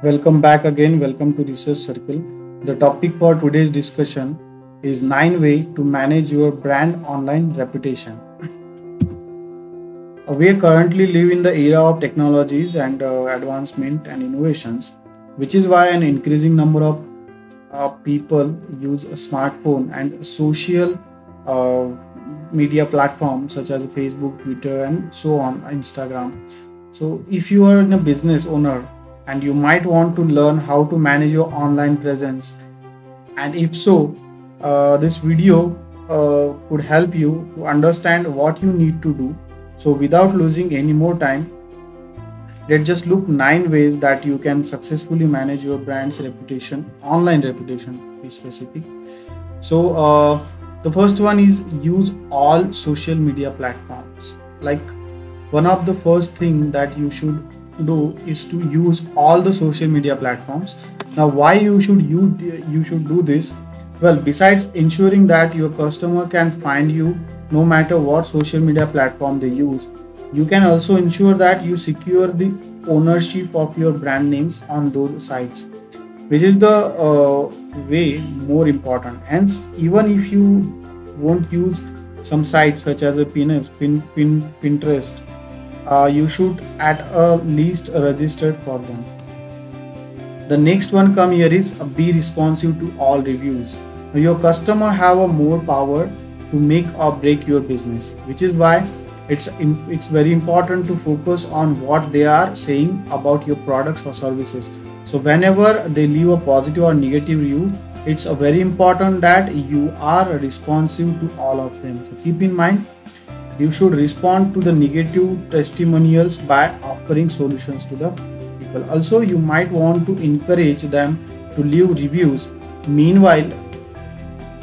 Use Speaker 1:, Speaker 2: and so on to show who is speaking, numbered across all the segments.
Speaker 1: Welcome back again. Welcome to Research Circle. The topic for today's discussion is 9 ways to manage your brand online reputation. We currently live in the era of technologies and advancement and innovations, which is why an increasing number of people use a smartphone and social uh, media platforms such as Facebook, Twitter, and so on, Instagram. So, if you are in a business owner and you might want to learn how to manage your online presence, and if so, this video could help you to understand what you need to do. So, without losing any more time, let's just look 9 ways that you can successfully manage your brand's reputation, online reputation, to be specific. So, the first one is use all social media platforms. Like one of the first thing that you should do is to use all the social media platforms. Now, why you should do this? Well, besides ensuring that your customer can find you no matter what social media platform they use, you can also ensure that you secure the ownership of your brand names on those sites, which is the way more important. Hence, even if you won't use some sites such as a Pinterest, you should at least register for them. The next one come here is be responsive to all reviews. Now, your customer have a more power to make or break your business, which is why it's very important to focus on what they are saying about your products or services. So whenever they leave a positive or negative review, it's very important that you are responsive to all of them. So keep in mind, you should respond to the negative testimonials by offering solutions to the people. Also, you might want to encourage them to leave reviews. Meanwhile,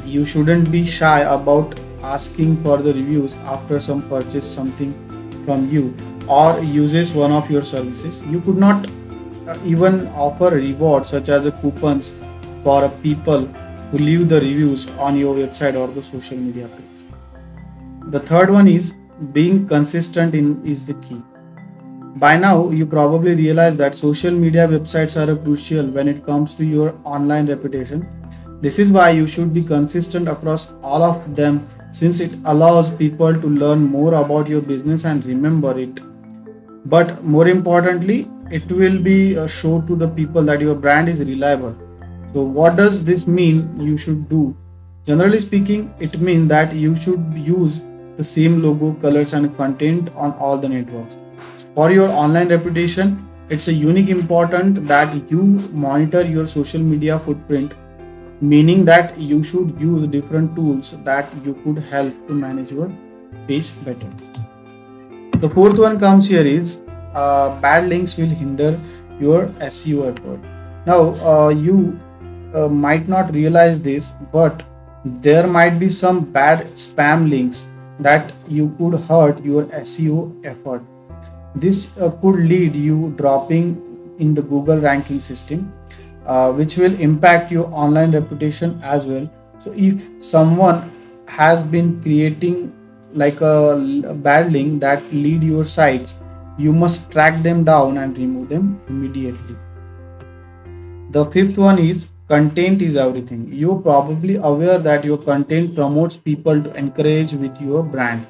Speaker 1: you shouldn't be shy about asking for the reviews after some purchase something from you or uses one of your services. You could not even offer rewards such as a coupons for people who leave the reviews on your website or the social media page. The third one is being consistent in is the key. By now, you probably realize that social media websites are crucial when it comes to your online reputation. This is why you should be consistent across all of them, since it allows people to learn more about your business and remember it. But more importantly, it will be a show to the people that your brand is reliable. So, what does this mean you should do? Generally speaking, it means that you should use the same logo, colors, and content on all the networks. For your online reputation, it's a unique important that you monitor your social media footprint, meaning that you should use different tools that you could help to manage your page better. The fourth one comes here is bad links will hinder your SEO effort. Now, you might not realize this, but there might be some bad spam links that you could hurt your SEO effort. This could lead you dropping in the Google ranking system, which will impact your online reputation as well. So, if someone has been creating like a bad link that lead your sites, you must track them down and remove them immediately. The fifth one is content is everything. You're probably aware that your content promotes people to encourage with your brand,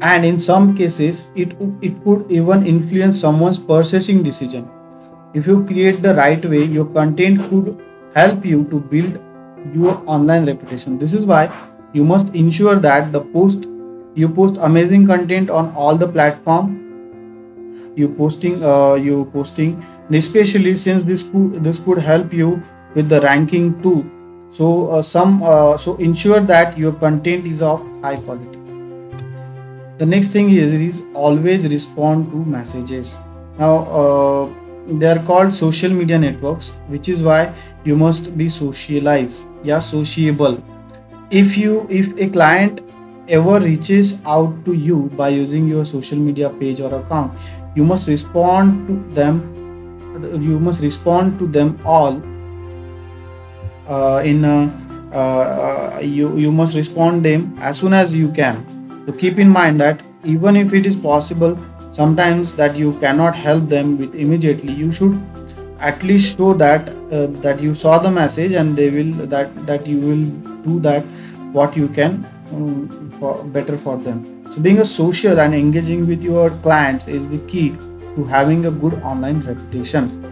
Speaker 1: and in some cases it could even influence someone's purchasing decision. If you create the right way, your content could help you to build your online reputation. This is why you must ensure that the post you post amazing content on all the platform you posting, and especially since this could help you with the ranking too. So ensure that your content is of high quality. The next thing is always respond to messages. Now, they are called social media networks, which is why you must be sociable. If a client ever reaches out to you by using your social media page or account, you must respond to them. You must respond to them all in you must respond them as soon as you can. So keep in mind that even if it is possible sometimes that you cannot help them with immediately, you should at least show that you saw the message, and they will that you will do that what you can for better for them. So being a social and engaging with your clients is the key to having a good online reputation.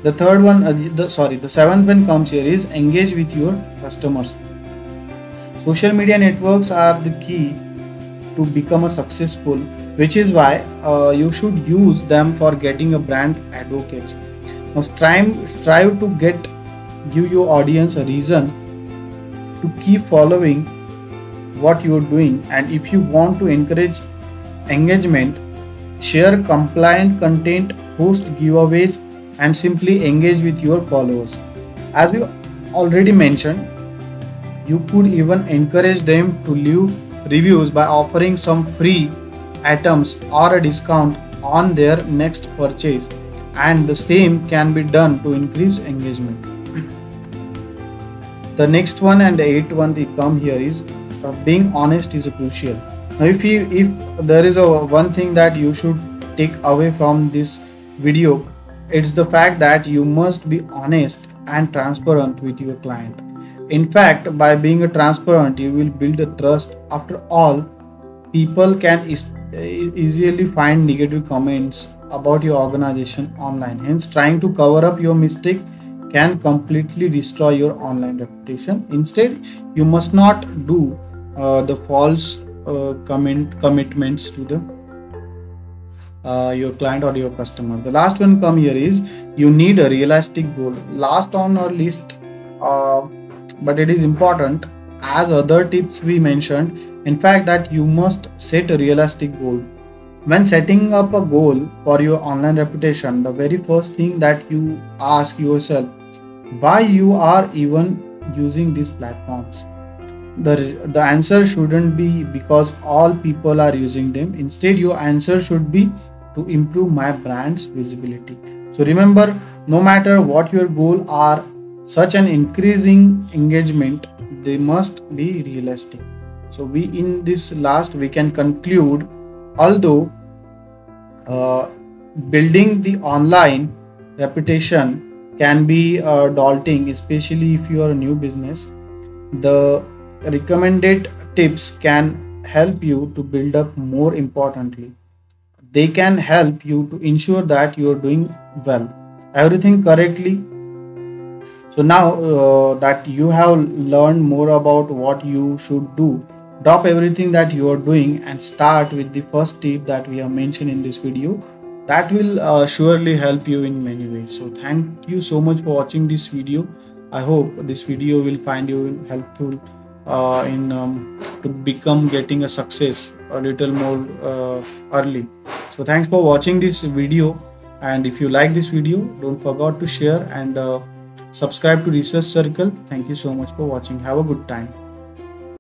Speaker 1: The third one, the seventh one comes here is engage with your customers. Social media networks are the key to become a successful, which is why you should use them for getting a brand advocates. Now strive to give your audience a reason to keep following what you're doing, and if you want to encourage engagement, share compliant content, host giveaways, and simply engage with your followers. As we already mentioned, you could even encourage them to leave reviews by offering some free items or a discount on their next purchase, and the same can be done to increase engagement. The next one and the eighth one they come here is being honest is crucial. Now if there is a one thing that you should take away from this video, it's the fact that you must be honest and transparent with your client. In fact, by being a transparent, you will build a trust. After all, people can easily find negative comments about your organization online. Hence, trying to cover up your mistake can completely destroy your online reputation. Instead, you must not do the false commitments to the your client or your customer. The last one come here is you need a realistic goal. Last on our list, but it is important as other tips we mentioned. In fact, that you must set a realistic goal. When setting up a goal for your online reputation, the very first thing that you ask yourself why you are even using these platforms. The answer shouldn't be because all people are using them. Instead, your answer should be to improve my brand's visibility. So remember, no matter what your goal are, such an increasing engagement, they must be realistic. So we in this last we can conclude, although building the online reputation can be daunting, especially if you are a new business, the recommended tips can help you to build up. More importantly, they can help you to ensure that you are doing well everything correctly. So now that you have learned more about what you should do, drop everything that you are doing and start with the first tip that we have mentioned in this video. That will surely help you in many ways. So thank you so much for watching this video. I hope this video will find you helpful in to become getting a success a little more early. So thanks for watching this video, and if you like this video, don't forget to share and subscribe to Research Circle. Thank you so much for watching. Have a good time.